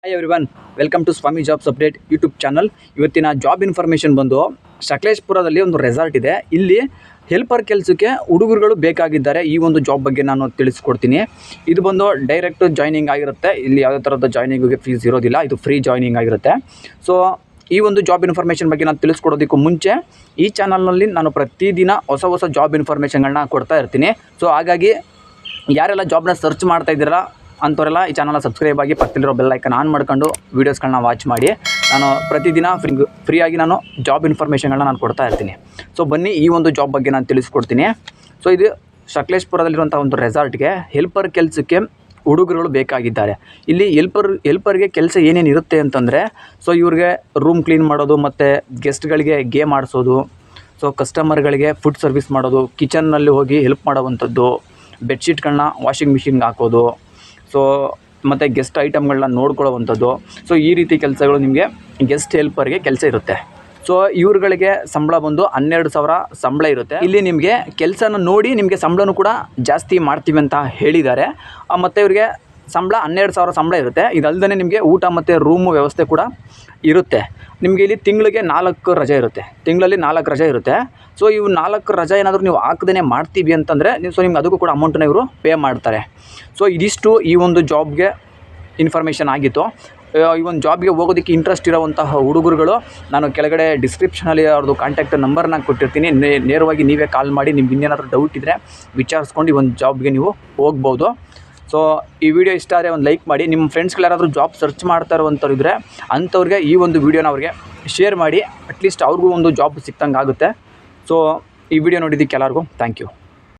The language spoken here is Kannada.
Hi everyone, welcome to Swami jobs update YouTube channel. ಇವತ್ತಿನ ಜಾಬ್ ಇನ್ಫಾರ್ಮೇಷನ್ ಬಂದು ಸಕಲೇಶಪುರದಲ್ಲಿ ಒಂದು ರೆಸಾರ್ಟ್ ಇದೆ. ಇಲ್ಲಿ ಹೆಲ್ಪರ್ ಕೆಲಸಕ್ಕೆ ಹುಡುಗರುಗಳು ಬೇಕಾಗಿದ್ದಾರೆ. ಈ ಒಂದು ಜಾಬ್ ಬಗ್ಗೆ ನಾನು ತಿಳಿಸ್ಕೊಡ್ತೀನಿ. ಇದು ಬಂದು ಡೈರೆಕ್ಟ್ ಜಾಯ್ನಿಂಗ್ ಆಗಿರುತ್ತೆ. ಇಲ್ಲಿ ಯಾವುದೇ ಥರದ ಜಾಯ್ನಿಂಗಿಗೆ ಫೀಸ್ ಇರೋದಿಲ್ಲ. ಇದು ಫ್ರೀ ಜಾಯ್ನಿಂಗ್ ಆಗಿರುತ್ತೆ. ಸೊ ಈ ಒಂದು ಜಾಬ್ ಇನ್ಫಾರ್ಮೇಷನ್ ಬಗ್ಗೆ ನಾನು ತಿಳಿಸ್ಕೊಡೋದಕ್ಕೂ ಮುಂಚೆ ಈ ಚಾನಲ್ನಲ್ಲಿ ನಾನು ಪ್ರತಿದಿನ ಹೊಸ ಜಾಬ್ ಇನ್ಫಾರ್ಮೇಷನ್ಗಳನ್ನ ಕೊಡ್ತಾ ಇರ್ತೀನಿ. ಸೊ ಹಾಗಾಗಿ ಯಾರೆಲ್ಲ ಜಾಬ್ನ ಸರ್ಚ್ ಮಾಡ್ತಾ ಇದ್ದೀರಾ ಅಂಥವರೆಲ್ಲ ಈ ಚಾನಲ್ನ ಸಬ್ಸ್ಕ್ರೈಬ್ ಆಗಿ ಪಕ್ಕದಲ್ಲಿರೋ ಬೆಲ್ ಐಕನ್ ಆನ್ ಮಾಡ್ಕೊಂಡು ವೀಡಿಯೋಸ್ಗಳನ್ನ ವಾಚ್ ಮಾಡಿ. ನಾನು ಪ್ರತಿದಿನ ಫ್ರೀಯಾಗಿ ನಾನು ಜಾಬ್ ಇನ್ಫಾರ್ಮೇಷನ್ಗಳನ್ನ ನಾನು ಕೊಡ್ತಾ ಇರ್ತೀನಿ. ಸೊ ಬನ್ನಿ, ಈ ಒಂದು ಜಾಬ್ ಬಗ್ಗೆ ನಾನು ತಿಳಿಸ್ಕೊಡ್ತೀನಿ. ಸೊ ಇದು ಸಕಲೇಶಪುರದಲ್ಲಿರುವಂಥ ಒಂದು ರೆಸಾರ್ಟ್ಗೆ ಹೆಲ್ಪರ್ ಕೆಲಸಕ್ಕೆ ಹುಡುಗರುಗಳು ಬೇಕಾಗಿದ್ದಾರೆ. ಇಲ್ಲಿ ಹೆಲ್ಪರ್ಗೆ ಕೆಲಸ ಏನೇನು ಇರುತ್ತೆ ಅಂತಂದರೆ, ಸೊ ಇವ್ರಿಗೆ ರೂಮ್ ಕ್ಲೀನ್ ಮಾಡೋದು, ಮತ್ತು ಗೆಸ್ಟ್ಗಳಿಗೆ ಗೇಮ್ ಆಡಿಸೋದು, ಸೊ ಕಸ್ಟಮರ್ಗಳಿಗೆ ಫುಡ್ ಸರ್ವಿಸ್ ಮಾಡೋದು, ಕಿಚನ್ನಲ್ಲಿ ಹೋಗಿ ಹೆಲ್ಪ್ ಮಾಡೋವಂಥದ್ದು, ಬೆಡ್ಶೀಟ್ಗಳನ್ನ ವಾಷಿಂಗ್ ಮಿಷಿನ್ಗೆ ಹಾಕೋದು, ಸೊ ಮತ್ತು ಗೆಸ್ಟ್ ಐಟಮ್ಗಳನ್ನ ನೋಡ್ಕೊಳ್ಳೋವಂಥದ್ದು. ಸೊ ಈ ರೀತಿ ಕೆಲಸಗಳು ನಿಮಗೆ ಗೆಸ್ಟ್ ಹೆಲ್ಪರ್ಗೆ ಕೆಲಸ ಇರುತ್ತೆ. ಸೊ ಇವ್ರುಗಳಿಗೆ ಸಂಬಳ ಬಂದು 12,000 ಸಂಬಳ ಇರುತ್ತೆ. ಇಲ್ಲಿ ನಿಮಗೆ ಕೆಲಸನ ನೋಡಿ ನಿಮಗೆ ಸಂಬಳನೂ ಕೂಡ ಜಾಸ್ತಿ ಮಾಡ್ತೀವಿ ಅಂತ ಹೇಳಿದ್ದಾರೆ. ಮತ್ತು ಇವರಿಗೆ ಸಂಬಳ 12,000 ಸಂಬಳ ಇರುತ್ತೆ. ಇದಲ್ಲದೆ ನಿಮಗೆ ಊಟ ಮತ್ತು ರೂಮು ವ್ಯವಸ್ಥೆ ಕೂಡ ಇರುತ್ತೆ. ನಿಮಗೆ ಇಲ್ಲಿ ತಿಂಗಳಿಗೆ 4 ರಜೆ ಇರುತ್ತೆ. ತಿಂಗಳಲ್ಲಿ 4 ರಜೆ ಇರುತ್ತೆ. ಸೊ ಇವು 4 ರಜೆ ಏನಾದರೂ ನೀವು ಹಾಕದೇ ಮಾಡ್ತೀವಿ ಅಂತಂದರೆ ಸೊ ನಿಮ್ಗೆ ಅದಕ್ಕೂ ಕೂಡ ಅಮೌಂಟನ್ನ ಇವರು ಪೇ ಮಾಡ್ತಾರೆ. ಸೊ ಇದಿಷ್ಟು ಈ ಒಂದು ಜಾಬ್ಗೆ ಇನ್ಫಾರ್ಮೇಷನ್ ಆಗಿತ್ತು. ಈ ಒಂದು ಜಾಬ್ಗೆ ಹೋಗೋದಕ್ಕೆ ಇಂಟ್ರೆಸ್ಟ್ ಇರೋವಂತಹ ಹುಡುಗರುಗಳು ನಾನು ಕೆಳಗಡೆ ಡಿಸ್ಕ್ರಿಪ್ಷನಲ್ಲಿ ಅವ್ರದ್ದು ಕಾಂಟ್ಯಾಕ್ಟ್ ನಂಬರ್ನ ಕೊಟ್ಟಿರ್ತೀನಿ. ನೇರವಾಗಿ ನೀವೇ ಕಾಲ್ ಮಾಡಿ ನಿಮ್ಗೆ ಇನ್ನೇನಾದರೂ ಡೌಟ್ ಇದ್ದರೆ ವಿಚಾರಿಸ್ಕೊಂಡು ಈ ಒಂದು ಜಾಬ್ಗೆ ನೀವು ಹೋಗ್ಬೋದು. ಸೊ ಈ ವಿಡಿಯೋ ಇಷ್ಟ ಆದರೆ ಒಂದು ಲೈಕ್ ಮಾಡಿ. ನಿಮ್ಮ ಫ್ರೆಂಡ್ಸ್ಗಳು ಯಾರಾದರೂ ಜಾಬ್ ಸರ್ಚ್ ಮಾಡ್ತಾ ಇರುವಂಥವ್ರು ಇದ್ದರೆ ಅಂಥವ್ರಿಗೆ ಈ ಒಂದು ವಿಡಿಯೋನ ಅವ್ರಿಗೆ ಶೇರ್ ಮಾಡಿ. ಅಟ್ಲೀಸ್ಟ್ ಅವ್ರಿಗೂ ಒಂದು ಜಾಬ್ ಸಿಕ್ತಂಗೆ ಆಗುತ್ತೆ. ಸೊ ಈ ವಿಡಿಯೋ ನೋಡಿದ್ದಕ್ಕೆ ಎಲ್ಲರಿಗೂ ಥ್ಯಾಂಕ್ ಯು.